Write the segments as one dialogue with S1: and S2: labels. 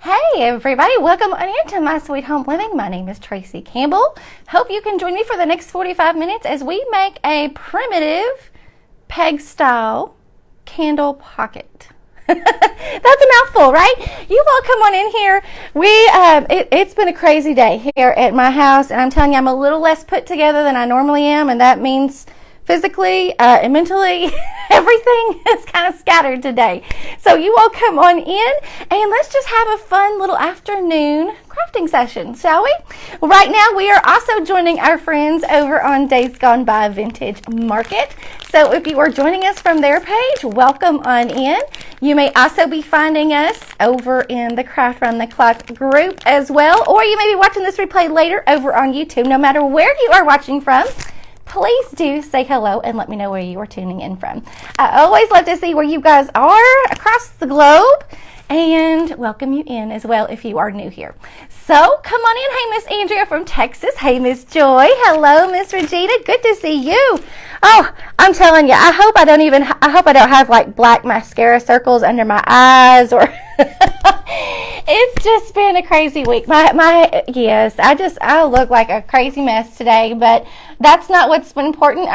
S1: Hey everybody, welcome on into My Sweet Home Living. My name is Tracy Campbell. Hope you can join me for the next 45 minutes as we make a primitive peg style candle pocket. That's a mouthful, right? You all come on in here. It's been a crazy day here at my house, and I'm telling you, I'm a little less put together than I normally am, and that means physically and mentally, everything is kind of scattered today. So you all come on in and let's just have a fun little afternoon crafting session, shall we? Well, right now we are also joining our friends over on Days Gone By Vintage Market. So if you are joining us from their page, welcome on in. You may also be finding us over in the Craft Round the Clock group as well, or you may be watching this replay later over on YouTube. No matter where you are watching from, please do say hello and let me know where you are tuning in from. I always love to see where you guys are across the globe and welcome you in as well if you are new here. So come on in. Hey, Miss Andrea from Texas. Hey, Miss Joy. Hello, Miss Regina. Good to see you. Oh, I'm telling you, I hope I don't have like black mascara circles under my eyes or it's just been a crazy week. Yes, I look like a crazy mess today, but that's not what's important.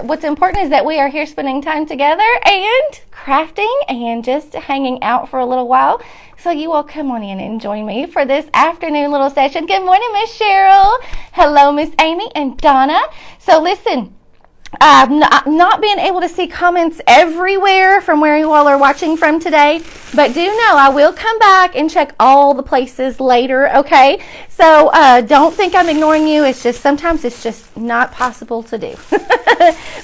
S1: What's important is that we are here spending time together and crafting and just hanging out for a little while. So you all come on in and join me for this afternoon little session. Good morning, Miss Cheryl. Hello, Miss Amy and Donna. So listen, not being able to see comments everywhere from where you all are watching from today, but do know I will come back and check all the places later, okay? So don't think I'm ignoring you. It's just sometimes it's just not possible to do.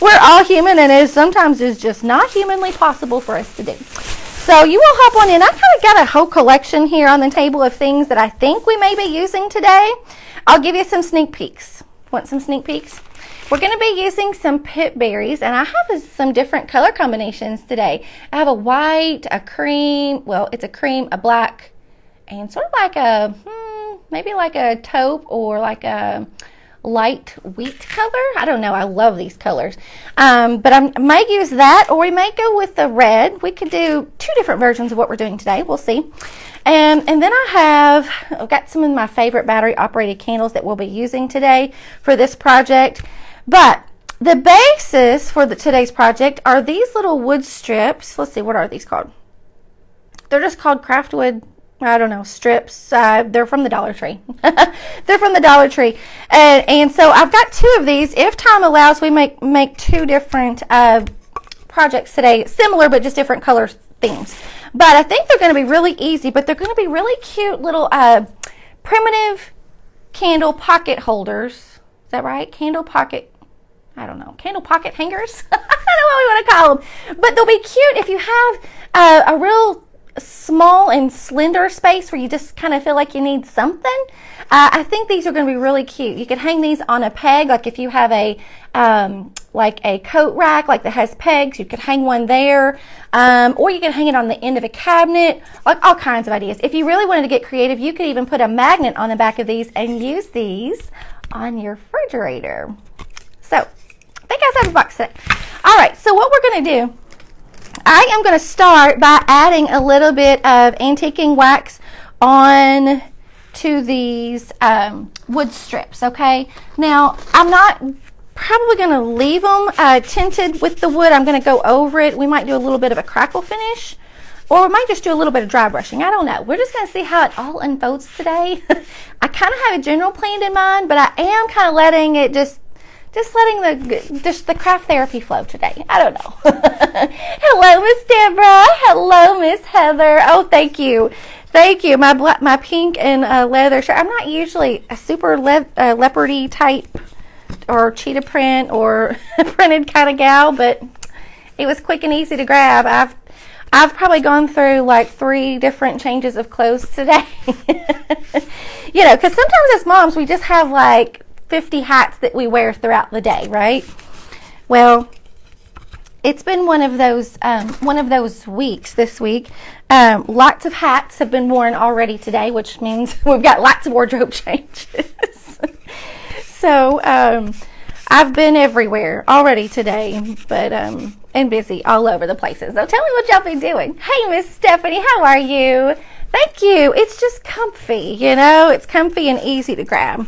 S1: We're all human, and sometimes it's just not humanly possible for us to do. So you will hop on in. I kind of got a whole collection here on the table of things that I think we may be using today. I'll give you some sneak peeks. Want some sneak peeks? We're going to be using some pip berries, and I have some different color combinations today. I have a white, a cream, well, it's a cream, a black, and sort of like a, maybe like a taupe or like a light wheat color. I don't know. I love these colors. But I might use that, or we may go with the red. We could do two different versions of what we're doing today. We'll see. And then I've got some of my favorite battery operated candles that we'll be using today for this project. But the basis for today's project are these little wood strips. Let's see, what are these called? They're just called craftwood, I don't know, strips. They're from the Dollar Tree. They're from the Dollar Tree. And so I've got two of these. If time allows, we make two different projects today, similar but just different color themes. But I think they're going to be really easy, but they're going to be really cute little primitive candle pocket holders. Is that right? Candle pocket hangers. I don't know what we want to call them, but they'll be cute if you have a real small and slender space where you just kind of feel like you need something. I think these are going to be really cute. You could hang these on a peg, like if you have a coat rack like that has pegs, you could hang one there, or you can hang it on the end of a cabinet, like all kinds of ideas. If you really wanted to get creative, you could even put a magnet on the back of these and use these on your refrigerator. So I think I have a box today. All right, so what we're going to do, I am going to start by adding a little bit of antiquing wax on to these wood strips, okay? Now, I'm not probably going to leave them tinted with the wood. I'm going to go over it. We might do a little bit of a crackle finish, or we might just do a little bit of dry brushing. I don't know. We're just going to see how it all unfolds today. I kind of have a general plan in mind, but I am kind of letting it just letting the craft therapy flow today. I don't know. Hello, Miss Deborah. Hello, Miss Heather. Oh, thank you. Thank you. My pink and leather shirt. I'm not usually a super leopardy type or cheetah print or printed kind of gal, but it was quick and easy to grab. I've probably gone through like 3 different changes of clothes today. You know, because sometimes as moms, we just have like 50 hats that we wear throughout the day, right? Well, it's been one of those weeks this week. Lots of hats have been worn already today, which means we've got lots of wardrobe changes. So I've been everywhere already today, but and busy all over the places. So tell me what y'all been doing. Hey, Miss Stephanie, how are you? Thank you. It's just comfy, you know. It's comfy and easy to grab.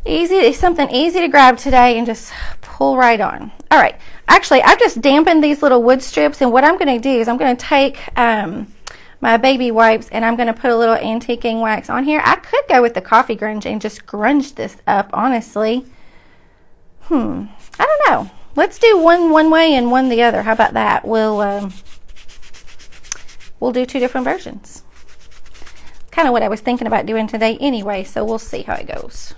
S1: Something easy to grab today and just pull right on. All right. Actually, I've just dampened these little wood strips, and what I'm going to do is I'm going to take my baby wipes and I'm going to put a little antiquing wax on here. I could go with the coffee grunge and just grunge this up, honestly. I don't know. Let's do one way and one the other. How about that? We'll do two different versions. Kind of what I was thinking about doing today anyway, so we'll see how it goes.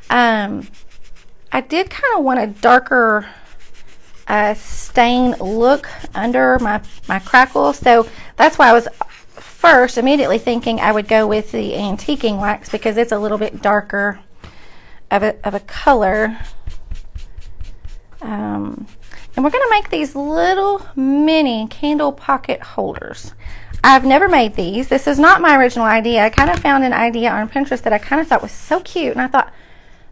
S1: I did kind of want a darker stain look under my crackle, so that's why I was first immediately thinking I would go with the antiquing wax because it's a little bit darker of a color. And we're going to make these little mini candle pocket holders. I've never made these. This is not my original idea. I kind of found an idea on Pinterest that I kind of thought was so cute, and I thought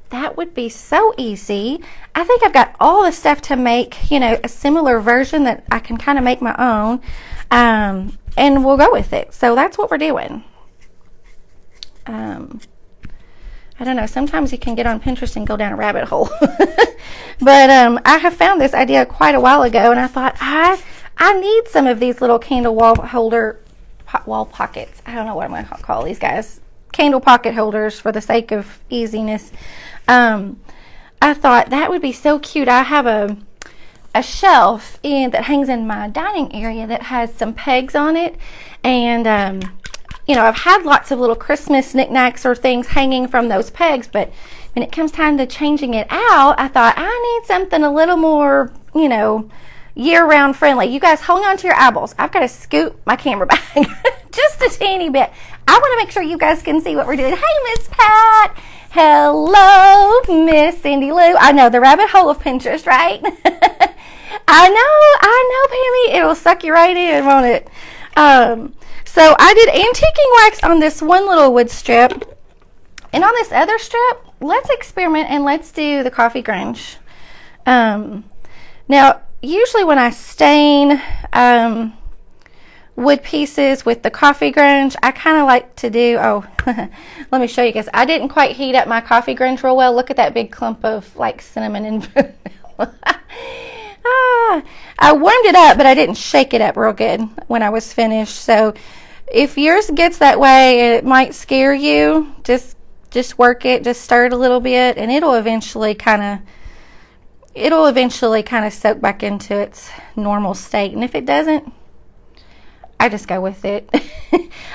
S1: that would be so easy. I think I've got all the stuff to make, you know, a similar version that I can kind of make my own, and we'll go with it. So that's what we're doing. I don't know, sometimes you can get on Pinterest and go down a rabbit hole. But I have found this idea quite a while ago, and I thought I need some of these little candle wall pockets. I don't know what I'm going to call these guys. Candle pocket holders for the sake of easiness. I thought that would be so cute. I have a shelf that hangs in my dining area that has some pegs on it, and you know, I've had lots of little Christmas knickknacks or things hanging from those pegs, but when it comes time to changing it out, I thought I need something a little more, you know, year-round friendly. You guys hold on to your eyeballs. I've got to scoot my camera back just a teeny bit. I want to make sure you guys can see what we're doing. Hey, Miss Pat. Hello, Miss Cindy Lou. I know, the rabbit hole of Pinterest, right? I know, Pammy. It'll suck you right in, won't it? So I did antiquing wax on this one little wood strip. And on this other strip, let's experiment and let's do the coffee grunge. Now, usually when I stain wood pieces with the coffee grunge, I kind of like to do, let me show you guys. I didn't quite heat up my coffee grunge real well. Look at that big clump of like cinnamon and vanilla. I warmed it up, but I didn't shake it up real good when I was finished. So if yours gets that way, it might scare you. Just work it, just stir it a little bit, and it'll eventually kind of soak back into its normal state. And if it doesn't, I just go with it.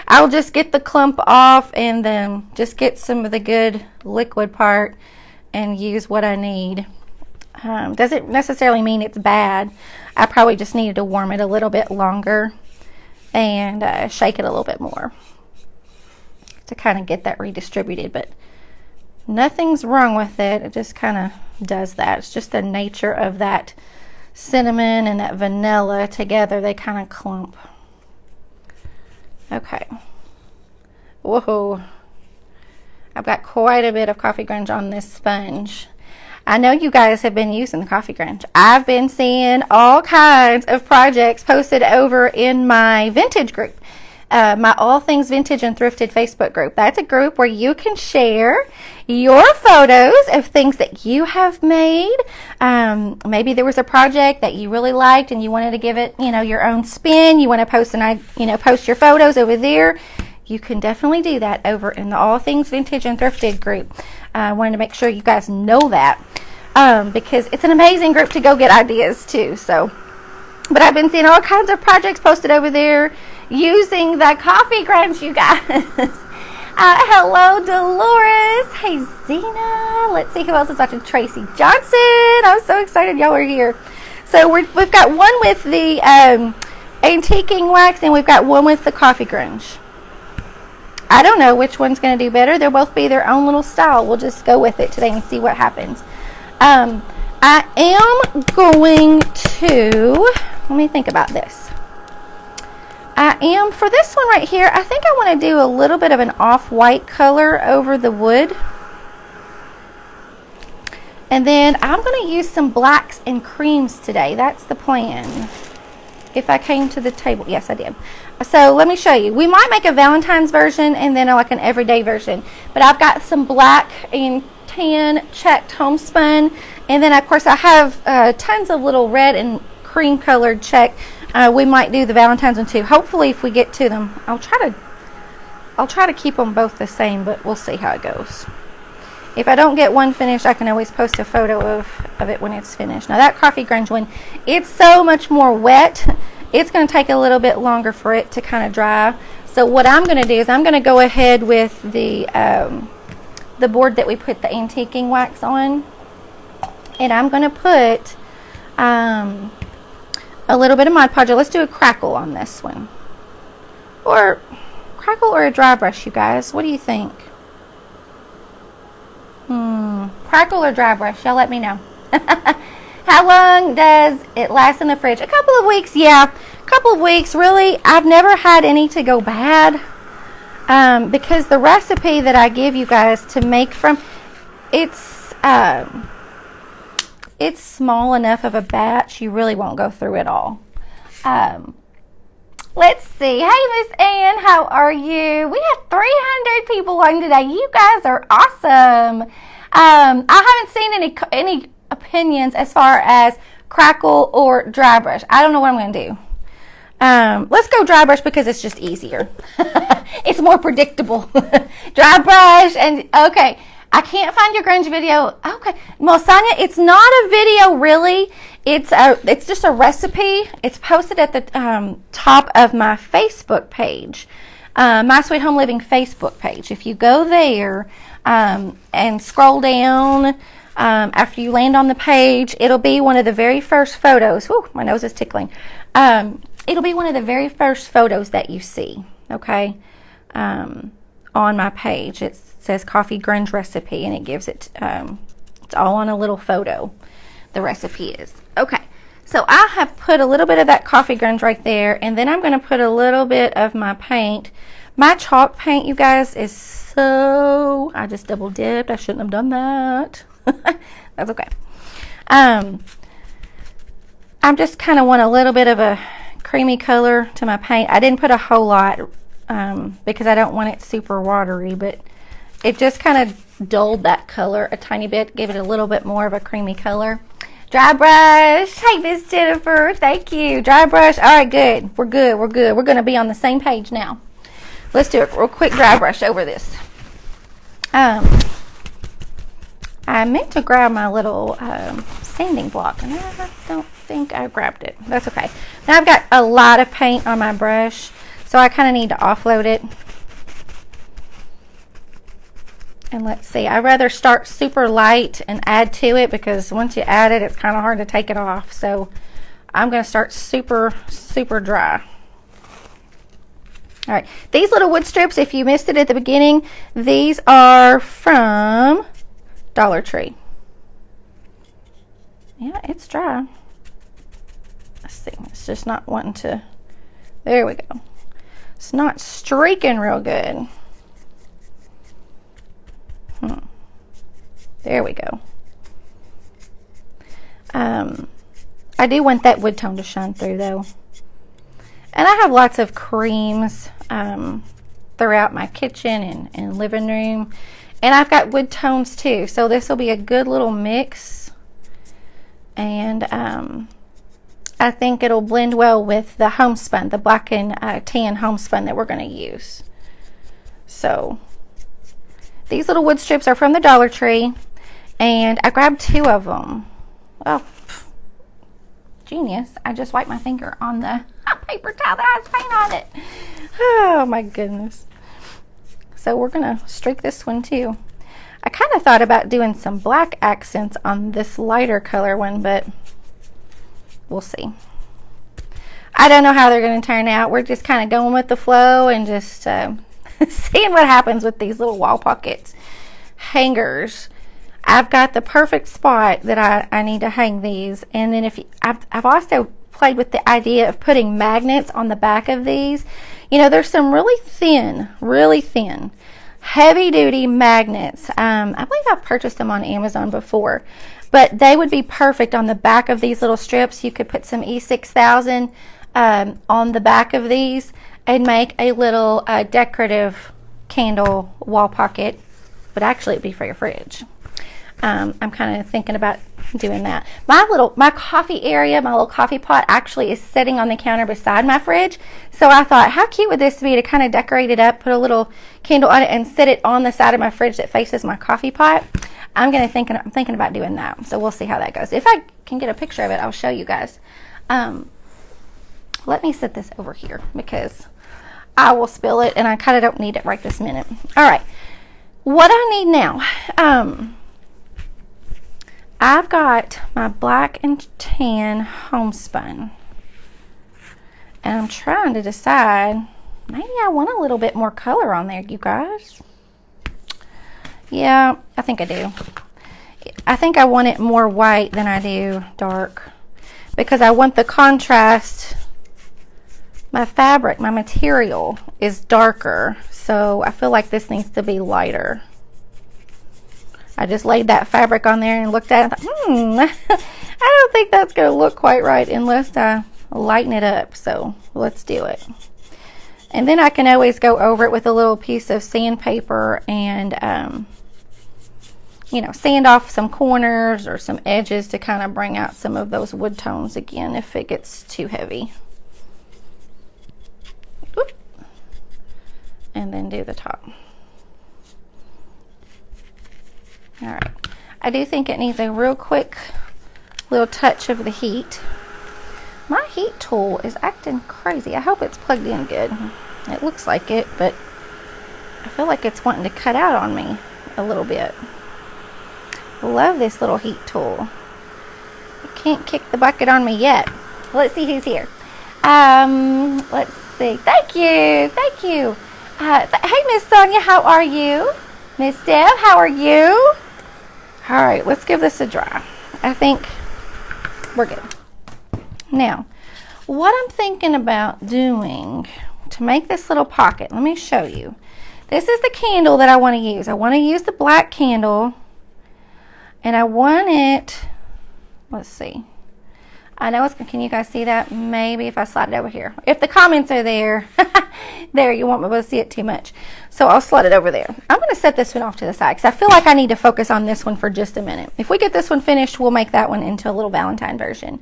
S1: I'll just get the clump off and then just get some of the good liquid part and use what I need. Doesn't necessarily mean it's bad. I probably just needed to warm it a little bit longer and shake it a little bit more to kind of get that redistributed, but nothing's wrong with it. It just kind of does that. It's just the nature of that cinnamon and that vanilla together. They kind of clump. Okay. Whoa. I've got quite a bit of coffee grunge on this sponge. I know you guys have been using the coffee grunge. I've been seeing all kinds of projects posted over in my vintage group. My All Things Vintage and Thrifted Facebook group. That's a group where you can share your photos of things that you have made. Maybe there was a project that you really liked and you wanted to give it, you know, your own spin. You want to post your photos over there. You can definitely do that over in the All Things Vintage and Thrifted group. I wanted to make sure you guys know that because it's an amazing group to go get ideas too. So, but I've been seeing all kinds of projects posted over there using the coffee grunge, you guys. Hello, Dolores. Hey, Zena. Let's see who else is watching. Tracy Johnson. I'm so excited y'all are here. So we've got one with the antiquing wax, and we've got one with the coffee grunge. I don't know which one's going to do better. They'll both be their own little style. We'll just go with it today and see what happens. I am going to, let me think about this. For this one right here, I think I want to do a little bit of an off-white color over the wood. And then I'm going to use some blacks and creams today. That's the plan. if I came to the table. Yes, I did. So let me show you. We might make a Valentine's version and then like an everyday version. But I've got some black and tan checked homespun. And then, of course, I have tons of little red and cream colored check. We might do the Valentine's one too. Hopefully, if we get to them, I'll try to keep them both the same, but we'll see how it goes. If I don't get one finished, I can always post a photo of it when it's finished. Now that coffee grunge one, it's so much more wet. It's going to take a little bit longer for it to kind of dry. So what I'm going to do is I'm going to go ahead with the board that we put the antiquing wax on. And I'm going to put a little bit of Mod Podge. Let's do a crackle on this one. Or crackle or a dry brush, you guys. What do you think? Crackle or dry brush? Y'all let me know. How long does it last in the fridge? A couple of weeks, yeah. A couple of weeks, really. I've never had any to go bad. Because the recipe that I give you guys to make from, it's small enough of a batch, you really won't go through it all. Let's see. Hey, Miss Ann, how are you? We have 300 people on today. You guys are awesome. I haven't seen any opinions as far as crackle or dry brush. I don't know what I'm going to do. Let's go dry brush because it's just easier. It's more predictable. Dry brush and okay. I can't find your grunge video. Okay. Well, Sonia, it's not a video really. It's just a recipe. It's posted at the top of my Facebook page. My Sweet Home Living Facebook page. If you go there and scroll down after you land on the page, it'll be one of the very first photos. Whew, my nose is tickling. It'll be one of the very first photos that you see, okay, on my page. It says Coffee Grunge Recipe, and it gives it, it's all on a little photo, the recipe is. Okay, so I have put a little bit of that Coffee Grunge right there, and then I'm going to put a little bit of my paint. My chalk paint, you guys, is so, I just double dipped. I shouldn't have done that. That's okay. I just kind of want a little bit of a creamy color to my paint. I didn't put a whole lot because I don't want it super watery, but it just kind of dulled that color a tiny bit, gave it a little bit more of a creamy color. Dry brush. Hey, Miss Jennifer. Thank you. Dry brush. All right, good. We're good. We're good. We're going to be on the same page now. Let's do a real quick dry brush over this. I meant to grab my little sanding block, and I don't think I grabbed it. That's okay. Now I've got a lot of paint on my brush, so I kind of need to offload it. And let's see, I'd rather start super light and add to it, because once you add it, it's kind of hard to take it off. So I'm going to start super dry. All right, these little wood strips, if you missed it at the beginning, these are from Dollar Tree. Yeah, it's dry. Let's see, it's just not wanting to, there we go. It's not streaking real good. There we go. I do want that wood tone to shine through though. And I have lots of creams throughout my kitchen and living room. And I've got wood tones too. So this will be a good little mix. And I think it'll blend well with the homespun, the black and tan homespun that we're going to use. So these little wood strips are from the Dollar Tree. And I grabbed 2 of them. Oh, genius. I just wiped my finger on the paper towel that has paint on it. Oh my goodness. So we're going to streak this one too. I kind of thought about doing some black accents on this lighter color one, but we'll see. I don't know how they're going to turn out. We're just kind of going with the flow and just seeing what happens with these little wall pockets hangers. I've got the perfect spot that I need to hang these. And then I've also played with the idea of putting magnets on the back of these. You know, there's some really thin, heavy duty magnets. I believe I've purchased them on Amazon before, but they would be perfect on the back of these little strips. You could put some E6000 on the back of these and make a little decorative candle wall pocket, but actually it'd be for your fridge. I'm kind of thinking about doing that. My coffee area, my little coffee pot actually is sitting on the counter beside my fridge. So I thought, how cute would this be to kind of decorate it up, put a little candle on it, and sit it on the side of my fridge that faces my coffee pot. I'm thinking about doing that. So we'll see how that goes. If I can get a picture of it, I'll show you guys. Let me set this over here because I will spill it and I kind of don't need it right this minute. All right, what I need now. I've got my black and tan homespun, and I'm trying to decide, maybe I want a little bit more color on there, you guys. Yeah, I think I do. I think I want it more white than I do dark, because I want the contrast. My fabric, my material is darker, so I feel like this needs to be lighter. I just laid that fabric on there and looked at it and thought, I don't think that's going to look quite right unless I lighten it up. So let's do it. And then I can always go over it with a little piece of sandpaper and, sand off some corners or some edges to kind of bring out some of those wood tones again if it gets too heavy. Oop. And then do the top. All right, I do think it needs a real quick little touch of the heat. My heat tool is acting crazy. I hope it's plugged in good. It looks like it, but I feel like it's wanting to cut out on me a little bit. Love this little heat tool. You can't kick the bucket on me yet. Let's see who's here. Let's see. Thank you. Thank you. Hey, Miss Sonia, how are you? Miss Deb, how are you? All right, let's give this a try. I think we're good. Now, what I'm thinking about doing to make this little pocket, let me show you. This is the candle that I want to use. I want to use the black candle, and I want it, let's see. I know it's, can you guys see that? Maybe if I slide it over here. If the comments are there, there, you won't be able to see it too much. So I'll slide it over there. I'm going to set this one off to the side because I feel like I need to focus on this one for just a minute. If we get this one finished, we'll make that one into a little Valentine version.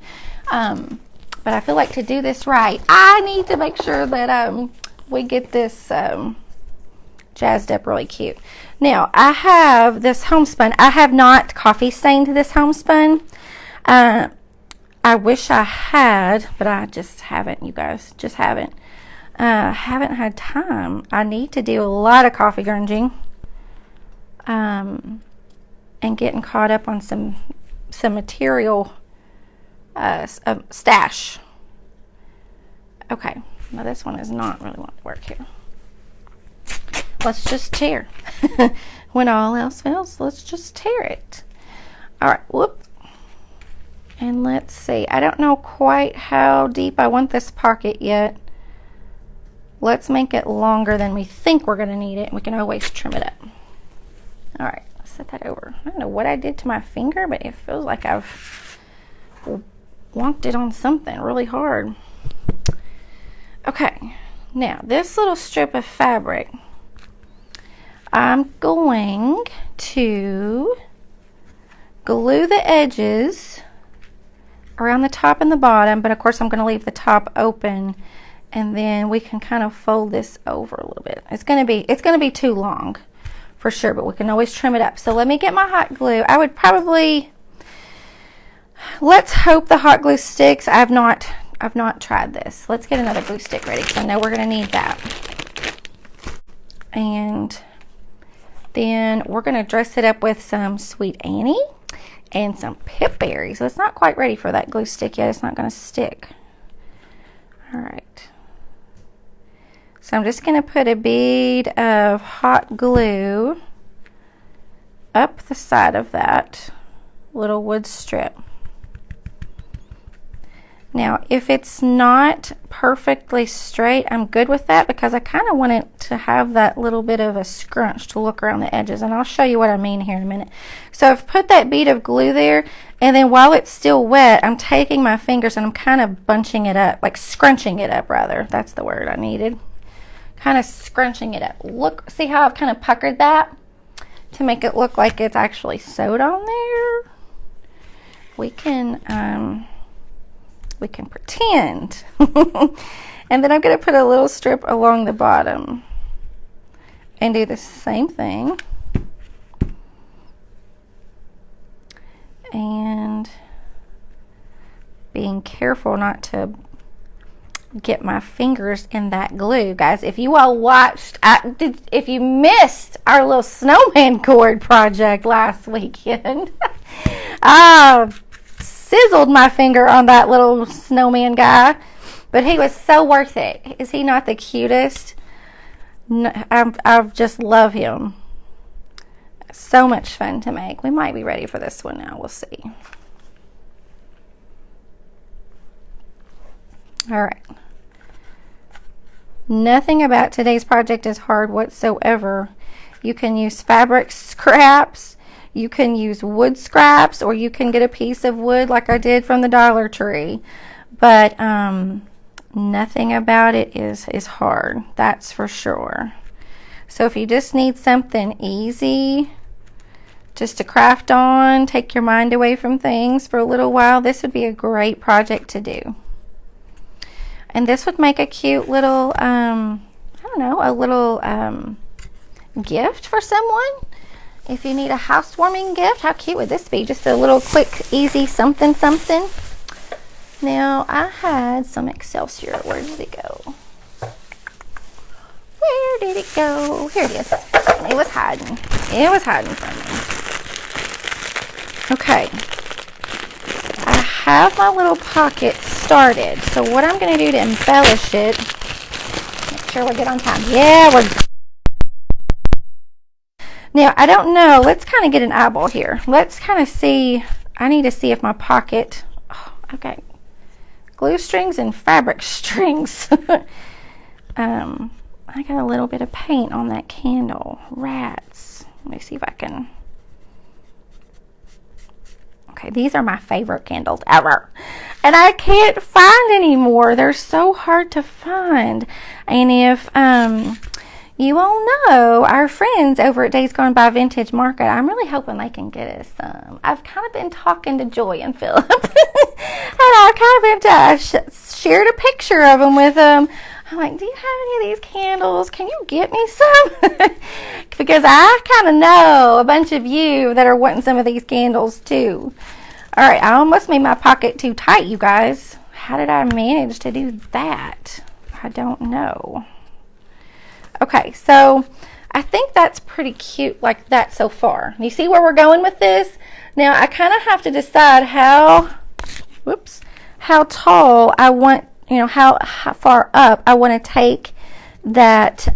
S1: But I feel like to do this right, I need to make sure that we get this jazzed up really cute. Now, I have this homespun. I have not coffee stained this homespun. I wish I had, but I just haven't, you guys. Just haven't. Haven't had time. I need to do a lot of coffee grunging. And getting caught up on some material stash. Okay. Now this one is not really wanting to work here. Let's just tear. When all else fails, let's just tear it. All right. Whoop. And let's see, I don't know quite how deep I want this pocket yet. Let's make it longer than we think we're gonna need it. We can always trim it up. All right, let's set that over. I don't know what I did to my finger, but it feels like I've wonked it on something really hard. Okay, now this little strip of fabric, I'm going to glue the edges around the top and the bottom, but of course I'm going to leave the top open, and then we can kind of fold this over a little bit. It's going to be too long for sure, but we can always trim it up. So let me get my hot glue. I would probably, let's hope the hot glue sticks. I've not tried this. Let's get another glue stick ready because I know we're going to need that. And then we're going to dress it up with some Sweet Annie and some pip berries. So it's not quite ready for that glue stick yet. It's not going to stick. All right. So I'm just going to put a bead of hot glue up the side of that little wood strip. Now, if it's not perfectly straight, I'm good with that because I kind of want it to have that little bit of a scrunch to look around the edges, and I'll show you what I mean here in a minute. So I've put that bead of glue there, and then while it's still wet, I'm taking my fingers and I'm kind of bunching it up, like scrunching it up rather. That's the word I needed. Kind of scrunching it up. Look, see how I've kind of puckered that to make it look like it's actually sewed on there? We can pretend. And then I'm going to put a little strip along the bottom and do the same thing. And being careful not to get my fingers in that glue. Guys, if you all watched, if you missed our little snowman cord project last weekend, I sizzled my finger on that little snowman guy, but he was so worth it. Is he not the cutest? I just love him. So much fun to make. We might be ready for this one now. We'll see. All right. Nothing about today's project is hard whatsoever. You can use fabric scraps, you can use wood scraps, or you can get a piece of wood like I did from the Dollar Tree. But nothing about it is hard, that's for sure. So if you just need something easy just to craft on, take your mind away from things for a little while, this would be a great project to do. And this would make a cute little, I don't know, a little gift for someone. If you need a housewarming gift, how cute would this be? Just a little quick, easy something, something. Now, I had some Excelsior. Where did it go? Where did it go? Here it is. It was hiding. It was hiding from me. Okay. I have my little pocket started. So what I'm going to do to embellish it, make sure we're good on time. Yeah, we're good. Now, I don't know. Let's kind of get an eyeball here. Let's kind of see. I need to see if my pocket, okay, glue strings and fabric strings. I got a little bit of paint on that candle. Rats. Let me see if I can. Okay, these are my favorite candles ever. And I can't find any more. They're so hard to find. And if you all know our friends over at Days Gone By Vintage Market, I'm really hoping they can get us some. I've kind of been talking to Joy and Philip. And I've kind of been shared a picture of them with them. I'm like, do you have any of these candles? Can you get me some? Because I kind of know a bunch of you that are wanting some of these candles too. All right, I almost made my pocket too tight, you guys. How did I manage to do that? I don't know. Okay, so I think that's pretty cute like that so far. You see where we're going with this? Now, I kind of have to decide how tall I want, you know, how far up I want to take that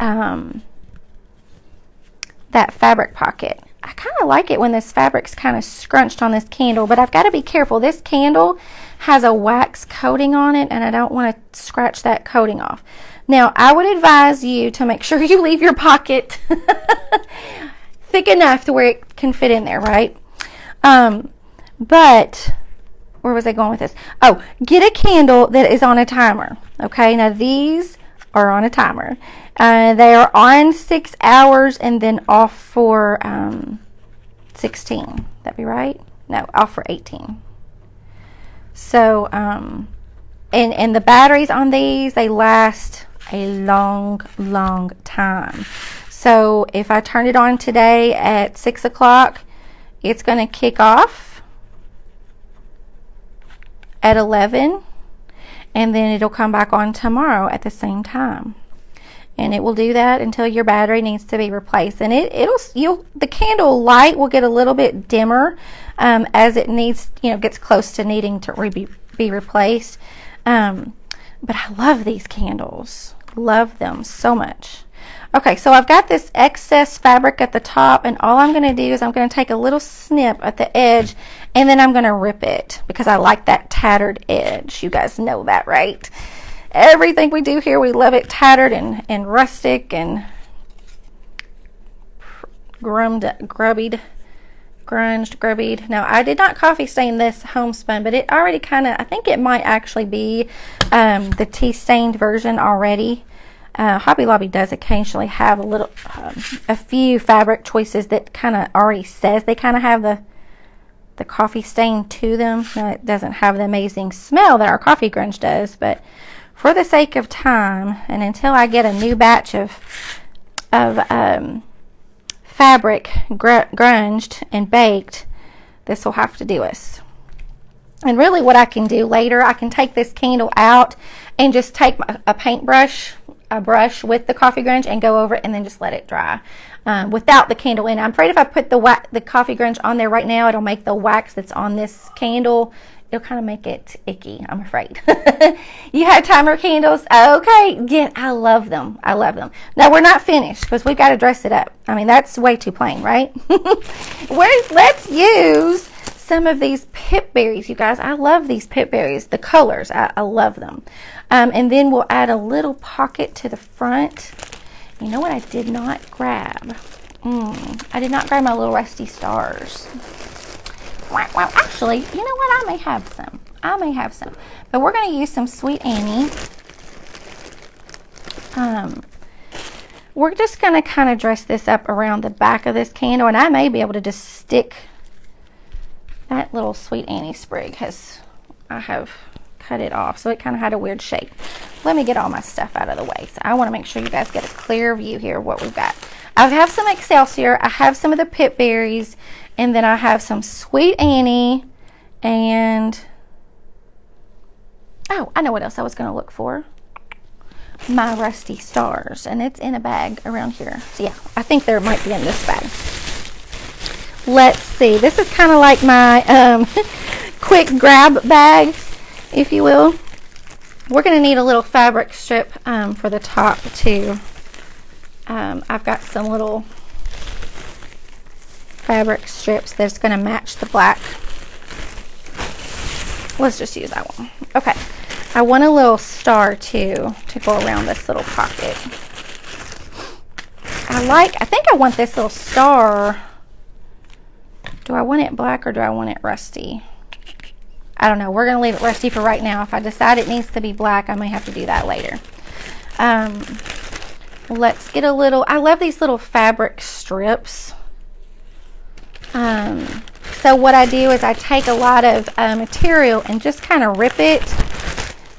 S1: that fabric pocket. I kind of like it when this fabric's kind of scrunched on this candle, but I've got to be careful. This candle has a wax coating on it, and I don't want to scratch that coating off. Now, I would advise you to make sure you leave your pocket thick enough to where it can fit in there, right? But where was I going with this? Oh, get a candle that is on a timer. Okay, now these are on a timer. They are on 6 hours and then off for 16. That'd be right? No, off for 18. So, and the batteries on these, they last a long, long time. So if I turn it on today at 6 o'clock, it's going to kick off at 11, and then it'll come back on tomorrow at the same time. And it will do that until your battery needs to be replaced. And the candle light will get a little bit dimmer as it needs, gets close to needing to be replaced. But I love these candles. Love them so much. Okay, so I've got this excess fabric at the top, and all I'm going to do is I'm going to take a little snip at the edge, and then I'm going to rip it because I like that tattered edge. You guys know that, right? Everything we do here, we love it tattered and rustic and grunged. Now, I did not coffee stain this homespun, but it already kind of, I think it might actually be the tea stained version already. Hobby Lobby does occasionally have a few fabric choices that kind of already says they kind of have the coffee stain to them. Now, it doesn't have the amazing smell that our coffee grunge does, but for the sake of time, and until I get a new batch of fabric grunged and baked, this will have to do us. And really what I can do later, I can take this candle out and just take a paintbrush, a brush with the coffee grunge, and go over it and then just let it dry without the candle in. I'm afraid if I put the coffee grunge on there right now, it'll make the wax that's on this candle, it'll kind of make it icky, I'm afraid. You have timer candles? Okay, yeah, I love them. I love them. Now, we're not finished because we've got to dress it up. I mean, that's way too plain, right? Let's use some of these pip berries, you guys. I love these pip berries. The colors, I love them. And then we'll add a little pocket to the front. You know what I did not grab? I did not grab my little rusty stars. Well, actually, you know what? I may have some. But we're going to use some Sweet Annie. We're just going to kind of dress this up around the back of this candle, and I may be able to just stick that little Sweet Annie sprig because I have cut it off, so it kind of had a weird shape. Let me get all my stuff out of the way. So I want to make sure you guys get a clear view here of what we've got. I have some Excelsior, I have some of the pip berries, and then I have some Sweet Annie, and oh, I know what else I was going to look for. My rusty stars, and it's in a bag around here. So yeah, I think there might be in this bag. Let's see. This is kind of like my quick grab bag, if you will. We're going to need a little fabric strip for the top too. I've got some little fabric strips that's going to match the black. Let's just use that one. Okay. I want a little star too to go around this little pocket. I think I want this little star. Do I want it black or do I want it rusty? I don't know. We're going to leave it rusty for right now. If I decide it needs to be black, I may have to do that later. Let's get a little, I love these little fabric strips. So what I do is I take a lot of material and just kind of rip it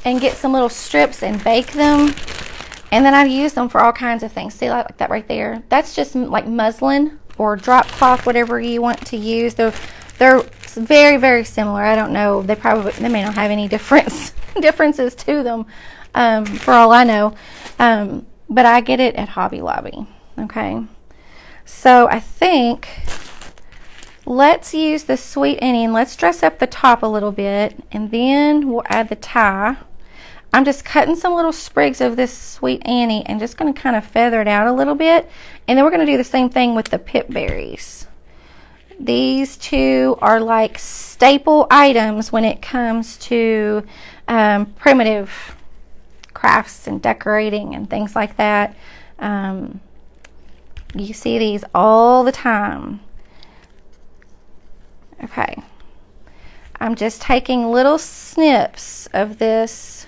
S1: and get some little strips and bake them. And then I use them for all kinds of things. See, like that right there? That's just like muslin or drop cloth, whatever you want to use. They're very, very similar. I don't know. They may not have any differences to them, for all I know. But I get it at Hobby Lobby. Okay. So I think let's use the Sweet Annie and let's dress up the top a little bit, and then we'll add the tie. I'm just cutting some little sprigs of this Sweet Annie and just going to kind of feather it out a little bit. And then we're going to do the same thing with the pip berries. These two are like staple items when it comes to primitive crafts and decorating and things like that. You see these all the time. Okay. I'm just taking little snips of this.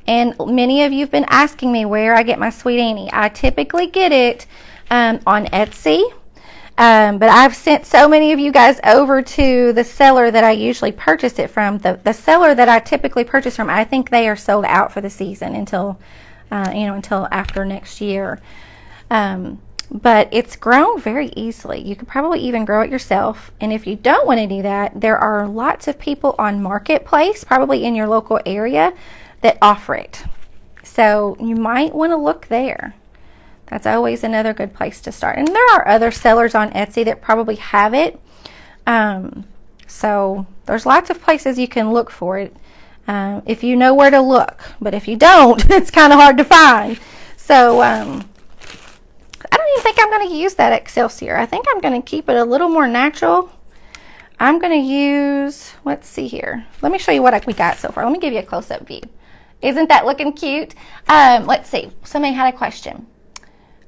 S1: And many of you have been asking me where I get my Sweet Annie. I typically get it on Etsy. But I've sent so many of you guys over to the seller that I usually purchase it from. The seller that I typically purchase from, I think they are sold out for the season until after next year. But it's grown very easily. You could probably even grow it yourself. And if you don't want to do that, there are lots of people on Marketplace, probably in your local area, that offer it. So you might want to look there. That's always another good place to start. And there are other sellers on Etsy that probably have it. So there's lots of places you can look for it if you know where to look. But if you don't, it's kind of hard to find. So even think I'm going to use that Excelsior. I think I'm going to keep it a little more natural. I'm going to use, let's see here. Let me show you what we got so far. Let me give you a close-up view. Isn't that looking cute? Let's see. Somebody had a question.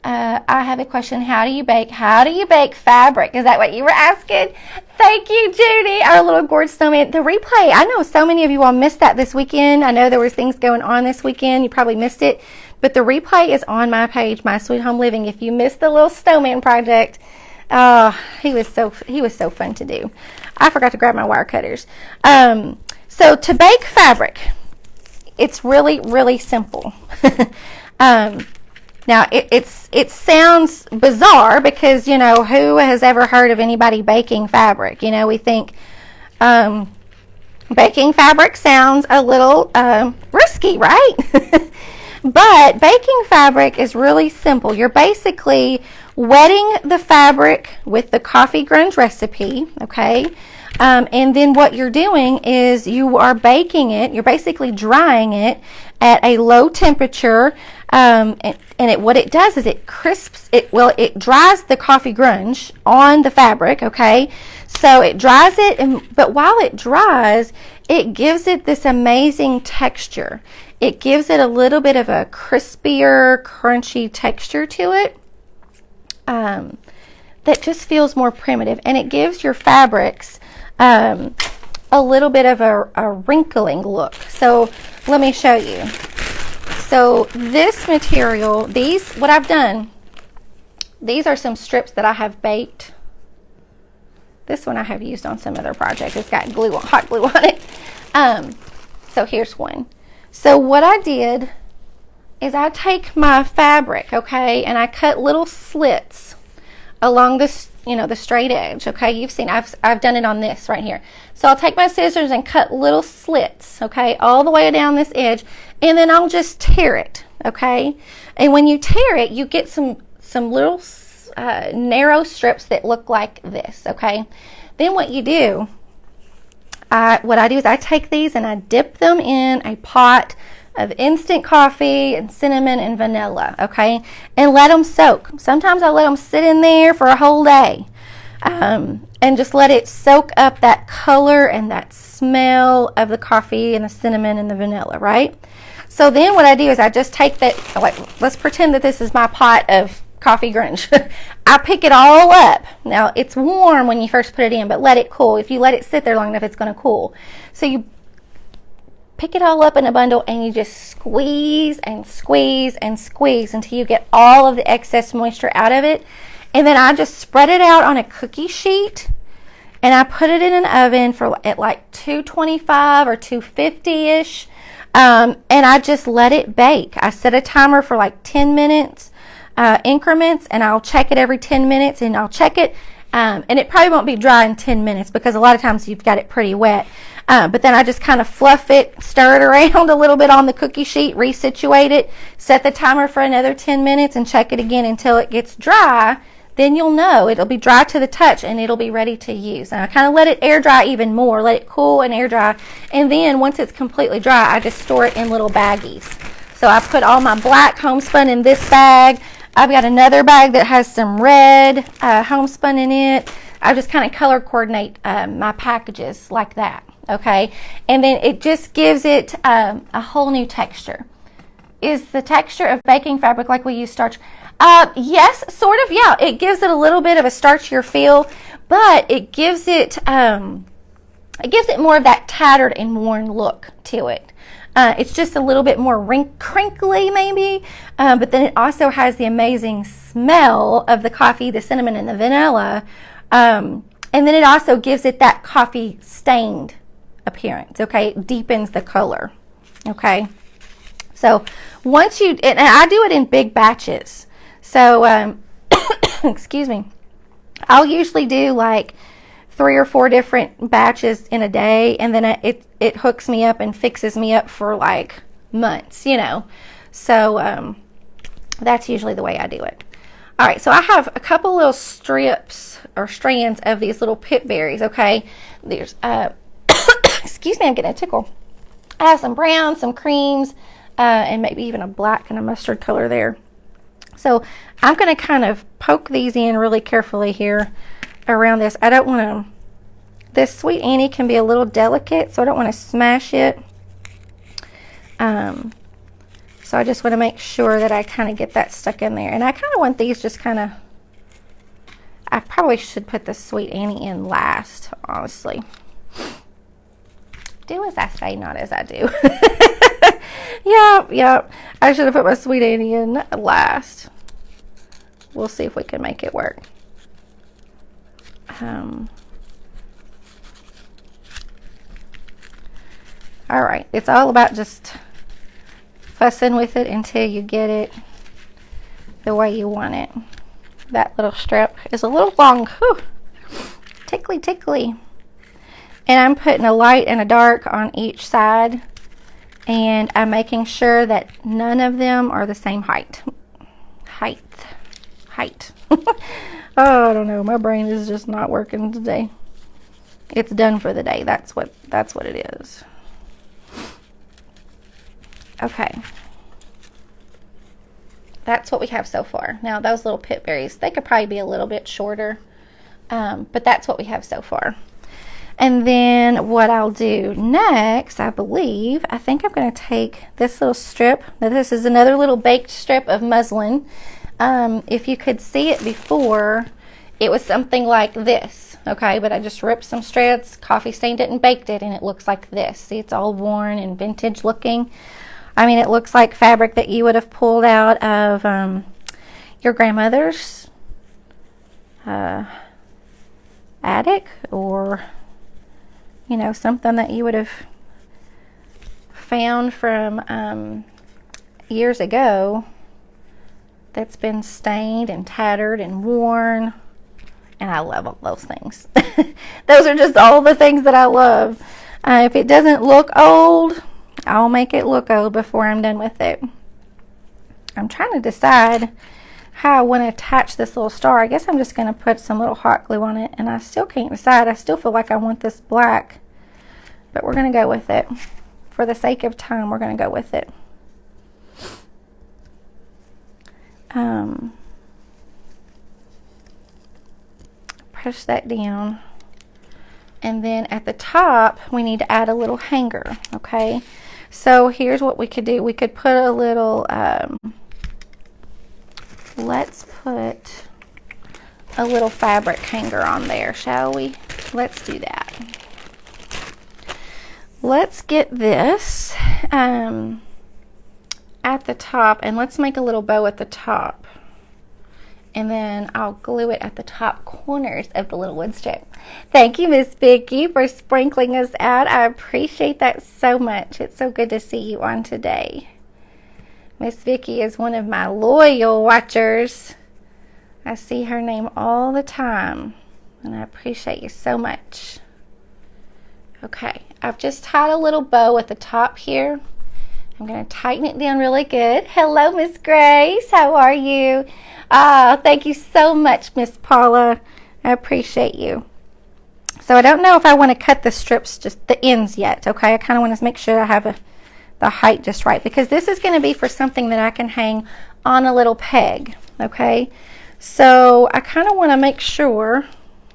S1: I have a question. How do you bake? How do you bake fabric? Is that what you were asking? Thank you, Judy, our little gorgeous snowman. The replay, I know so many of you all missed that this weekend. I know there was things going on this weekend. You probably missed it. But the replay is on my page, My Sweet Home Living. If you missed the little snowman project, he was so fun to do. I forgot to grab my wire cutters. So to bake fabric, it's really, really simple. Now, it sounds bizarre because, you know, who has ever heard of anybody baking fabric? You know, we think baking fabric sounds a little risky, right? But baking fabric is really simple. You're basically wetting the fabric with the coffee grunge recipe, okay? And then what you're doing is you are baking it. You're basically drying it at a low temperature. What it does is it crisps it. Well, it dries the coffee grunge on the fabric, okay? So it dries it, but while it dries, it gives it this amazing texture. It gives it a little bit of a crispier, crunchy texture to it that just feels more primitive, and it gives your fabrics a little bit of a wrinkling look. So let me show you. So this material, what I've done, these are some strips that I have baked. This one I have used on some other project. It's got glue, hot glue on it. So here's one. So what I did is I take my fabric, okay, and I cut little slits along this, you know, the straight edge, okay? You've seen, I've done it on this right here. So I'll take my scissors and cut little slits, okay, all the way down this edge, and then I'll just tear it, okay? And when you tear it, you get some little narrow strips that look like this, okay? Then what you do, what I do is I take these and I dip them in a pot of instant coffee and cinnamon and vanilla, okay? And let them soak. Sometimes I let them sit in there for a whole day and just let it soak up that color and that smell of the coffee and the cinnamon and the vanilla, right? So then what I do is I just take that, like, let's pretend that this is my pot of coffee grunge. I pick it all up. Now, it's warm when you first put it in, but let it cool. If you let it sit there long enough, it's going to cool. So you pick it all up in a bundle and you just squeeze and squeeze and squeeze until you get all of the excess moisture out of it. And then I just spread it out on a cookie sheet and I put it in an oven at like 225 or 250-ish. And I just let it bake. I set a timer for like 10 minutes increments, and I'll check it every 10 minutes, and I'll check it. And it probably won't be dry in 10 minutes because a lot of times you've got it pretty wet. But then I just kind of fluff it, stir it around a little bit on the cookie sheet, resituate it, set the timer for another 10 minutes, and check it again until it gets dry. Then you'll know it'll be dry to the touch and it'll be ready to use. And I kind of let it air dry even more, let it cool and air dry. And then once it's completely dry, I just store it in little baggies. So I put all my black homespun in this bag. I've got another bag that has some red homespun in it. I just kind of color coordinate my packages like that, okay? And then it just gives it a whole new texture. Is the texture of baking fabric like we use starch? Yes, sort of, yeah. It gives it a little bit of a starchier feel, but it gives it more of that tattered and worn look to it. It's just a little bit more crinkly maybe, but then it also has the amazing smell of the coffee, the cinnamon, and the vanilla. And then it also gives it that coffee stained appearance, okay? It deepens the color, okay? So once you, and I do it in big batches. So, excuse me, I'll usually do like 3 or 4 different batches in a day, and then it hooks me up and fixes me up for like months, you know. So that's usually the way I do it. All right, so I have a couple little strips or strands of these little pip berries, okay? There's, excuse me, I'm getting a tickle. I have some browns, some creams, and maybe even a black and a mustard color there. So I'm going to kind of poke these in really carefully here around this. I don't want to, this Sweet Annie can be a little delicate, so I don't want to smash it. So I just want to make sure that I kind of get that stuck in there. And I kind of want these just kind of, I probably should put the Sweet Annie in last, honestly. Do as I say, not as I do. Yep. I should have put my Sweet Annie in last. We'll see if we can make it work. All right, it's all about just fussing with it until you get it the way you want it. That little strip is a little long. Whew. Tickly, tickly. And I'm putting a light and a dark on each side, and I'm making sure that none of them are the same height. Height. Oh, I don't know. My brain is just not working today. It's done for the day. That's what it is. Okay. That's what we have so far. Now, those little pit berries, they could probably be a little bit shorter, but that's what we have so far. And then what I'll do next, I think I'm going to take this little strip. Now, this is another little baked strip of muslin. If you could see it before, it was something like this, okay? But I just ripped some shreds, coffee stained it, and baked it, and it looks like this. See, it's all worn and vintage looking. I mean, it looks like fabric that you would have pulled out of your grandmother's attic, or, you know, something that you would have found from years ago that's been stained and tattered and worn. And I love all those things. Those are just all the things that I love. If it doesn't look old, I'll make it look old before I'm done with it. I'm trying to decide how I want to attach this little star. I guess I'm just going to put some little hot glue on it, and I still can't decide. I still feel like I want this black, but we're going to go with it. For the sake of time, we're going to go with it. Push that down. And then at the top, we need to add a little hanger, okay? So here's what we could do. We could put a little, let's put a little fabric hanger on there, shall we? Let's do that. Let's get this at the top, and let's make a little bow at the top. And then I'll glue it at the top corners of the little wood strip. Thank you, Miss Vicki, for sprinkling us out. I appreciate that so much. It's so good to see you on today. Miss Vicki is one of my loyal watchers. I see her name all the time, and I appreciate you so much. Okay, I've just tied a little bow at the top here. I'm going to tighten it down really good. Hello, Miss Grace. How are you? Thank you so much, Miss Paula. I appreciate you. So I don't know if I want to cut the strips, just the ends yet, okay? I kind of want to make sure I have the height just right, because this is going to be for something that I can hang on a little peg, okay? So I kind of want to make sure,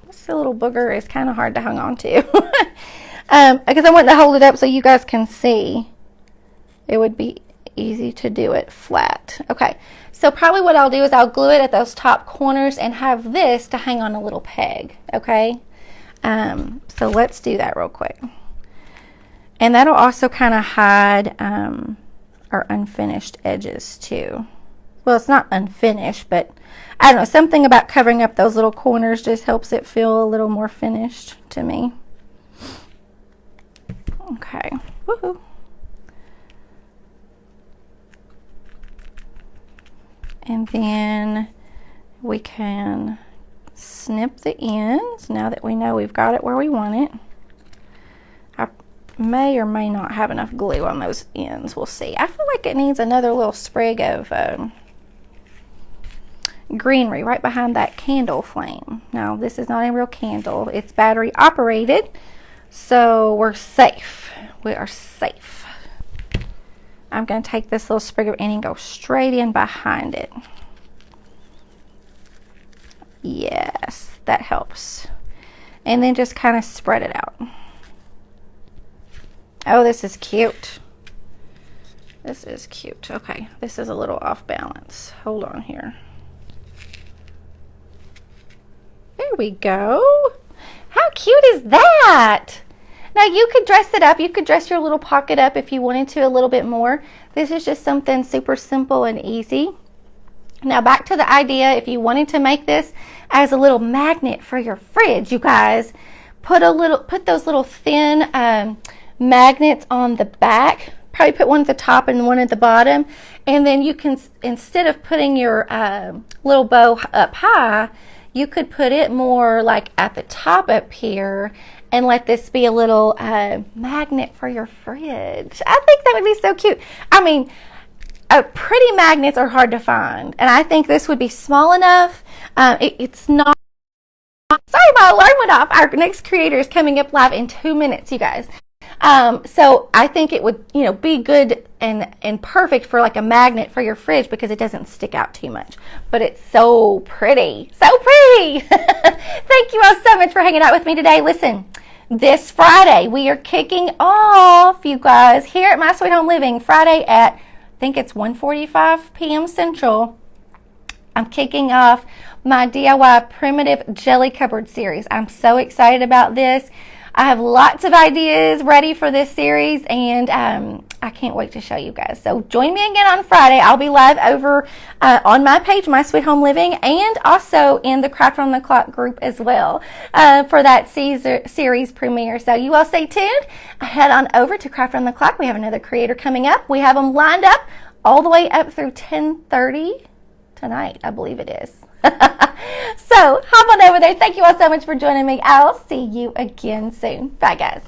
S1: this little booger is kind of hard to hang on to, because I want to hold it up so you guys can see. It would be easy to do it flat. Okay, so probably what I'll do is I'll glue it at those top corners and have this to hang on a little peg, okay? So let's do that real quick. And that'll also kind of hide our unfinished edges too. Well, it's not unfinished, but I don't know, something about covering up those little corners just helps it feel a little more finished to me. Okay, woohoo. And then we can snip the ends now that we know we've got it where we want it. I may or may not have enough glue on those ends. We'll see. I feel like it needs another little sprig of greenery right behind that candle flame. Now, this is not a real candle. It's battery operated, so we're safe. We are safe. I'm going to take this little sprig of onion and go straight in behind it. Yes, that helps. And then just kind of spread it out. Oh, this is cute. This is cute. Okay, this is a little off balance. Hold on here. There we go. How cute is that? Now you could dress it up. You could dress your little pocket up if you wanted to a little bit more. This is just something super simple and easy. Now back to the idea, if you wanted to make this as a little magnet for your fridge, you guys, put those little thin magnets on the back. Probably put one at the top and one at the bottom, and then you can, instead of putting your little bow up high, you could put it more like at the top up here and let this be a little magnet for your fridge. I think that would be so cute. I mean, pretty magnets are hard to find, and I think this would be small enough. It's not. Sorry, my alarm went off. Our next creator is coming up live in 2 minutes, you guys. So I think it would, be good and perfect for like a magnet for your fridge because it doesn't stick out too much. But it's so pretty. So pretty. Thank you all so much for hanging out with me today. Listen, this Friday we are kicking off, you guys, here at My Sweet Home Living, Friday at, I think it's 1:45 p.m. Central. I'm kicking off my DIY primitive jelly cupboard series. I'm so excited about this. I have lots of ideas ready for this series, and I can't wait to show you guys. So join me again on Friday. I'll be live over on my page, My Sweet Home Living, and also in the Craft on the Clock group as well for that series premiere. So you all stay tuned. Head on over to Craft on the Clock. We have another creator coming up. We have them lined up all the way up through 10:30 tonight, I believe it is. So hop on over there. Thank you all so much for joining me. I'll see you again soon. Bye, guys.